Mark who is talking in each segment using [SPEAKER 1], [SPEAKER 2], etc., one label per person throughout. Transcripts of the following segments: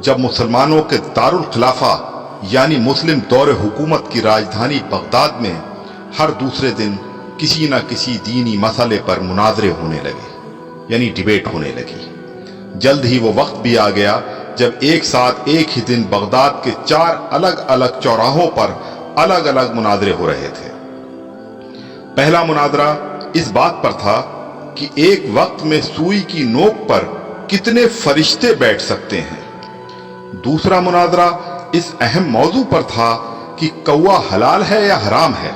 [SPEAKER 1] جب مسلمانوں کے دارل خلافہ یعنی مسلم دور حکومت کی راجدھانی بغداد میں ہر دوسرے دن کسی نہ کسی دینی مسئلے پر مناظرے ہونے لگے، یعنی ڈیبیٹ ہونے لگی۔ جلد ہی وہ وقت بھی آ گیا جب ایک ساتھ ایک ہی دن بغداد کے 4 الگ الگ چوراہوں پر الگ الگ مناظرے ہو رہے تھے۔ پہلا مناظرہ اس بات پر تھا کہ ایک وقت میں سوئی کی نوک پر کتنے فرشتے بیٹھ سکتے ہیں۔ دوسرا مناظرہ اس اہم موضوع پر تھا کہ کوا حلال ہے یا حرام ہے۔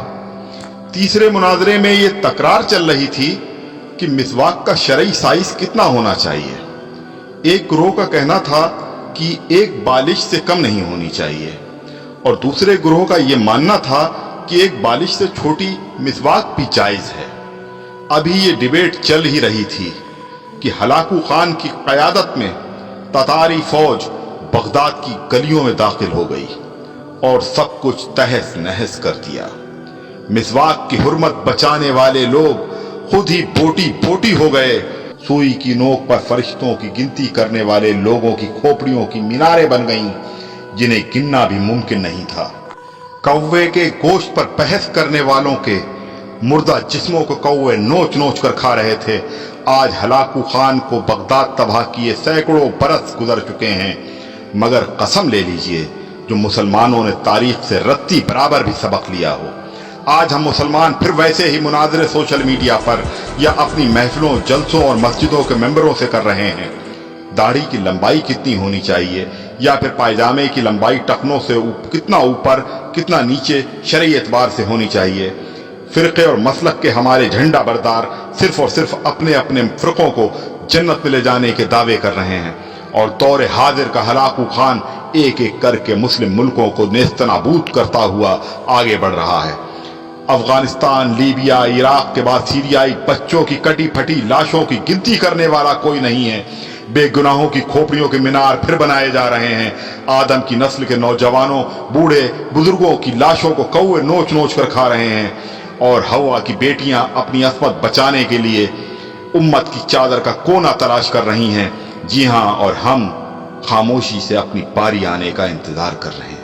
[SPEAKER 1] تیسرے مناظرے میں یہ تکرار چل رہی تھی کہ مسواک کا شرعی سائز کتنا ہونا چاہیے۔ ایک گروہ کا کہنا تھا کہ 1 بالش سے کم نہیں ہونی چاہیے، اور دوسرے گروہ کا یہ ماننا تھا کہ 1 بالش سے چھوٹی مسواک بھی جائز ہے۔ ابھی یہ ڈیبیٹ چل ہی رہی تھی کہ ہلاکو خان کی قیادت میں تتاری فوج بغداد کی گلیوں میں داخل ہو گئی اور سب کچھ تہس نہس کر دیا۔ مسواک کی حرمت بچانے والے لوگ خود ہی بوٹی بوٹی ہو گئے۔ سوئی کی نوک پر فرشتوں کی گنتی کرنے والے لوگوں کی کھوپڑیوں کی میناریں بن گئیں جنہیں گننا بھی ممکن نہیں تھا۔ کوے کے گوشت پر بحث کرنے والوں کے مردہ جسموں کو کوے نوچ نوچ کر کھا رہے تھے۔ آج ہلاکو خان کو بغداد تباہ کیے سینکڑوں برس گزر چکے ہیں، مگر قسم لے لیجئے جو مسلمانوں نے تاریخ سے رتی برابر بھی سبق لیا ہو۔ آج ہم مسلمان پھر ویسے ہی مناظرے سوشل میڈیا پر یا اپنی محفلوں، جلسوں اور مسجدوں کے ممبروں سے کر رہے ہیں۔ داڑھی کی لمبائی کتنی ہونی چاہیے، یا پھر پائجامے کی لمبائی ٹخنوں سے کتنا اوپر کتنا نیچے شرعی اعتبار سے ہونی چاہیے۔ فرقے اور مسلک کے ہمارے جھنڈا بردار صرف اور صرف اپنے اپنے فرقوں کو جنت میں لے جانے کے دعوے کر رہے ہیں، اور دور حاضر کا ہلاکو خان ایک ایک کر کے مسلم ملکوں کو نیست نابود کرتا ہوا آگے بڑھ رہا ہے۔ افغانستان، لیبیا، عراق کے بعد سیریائی بچوں کی کٹی پھٹی لاشوں کی گنتی کرنے والا کوئی نہیں ہے۔ بے گناہوں کی کھوپڑیوں کے مینار پھر بنائے جا رہے ہیں۔ آدم کی نسل کے نوجوانوں، بوڑھے، بزرگوں کی لاشوں کو کوے نوچ نوچ کر کھا رہے ہیں، اور ہوا کی بیٹیاں اپنی عصمت بچانے کے لیے امت کی چادر کا کونا تلاش کر رہی ہیں۔ جی ہاں، اور ہم خاموشی سے اپنی باری آنے کا انتظار کر رہے ہیں۔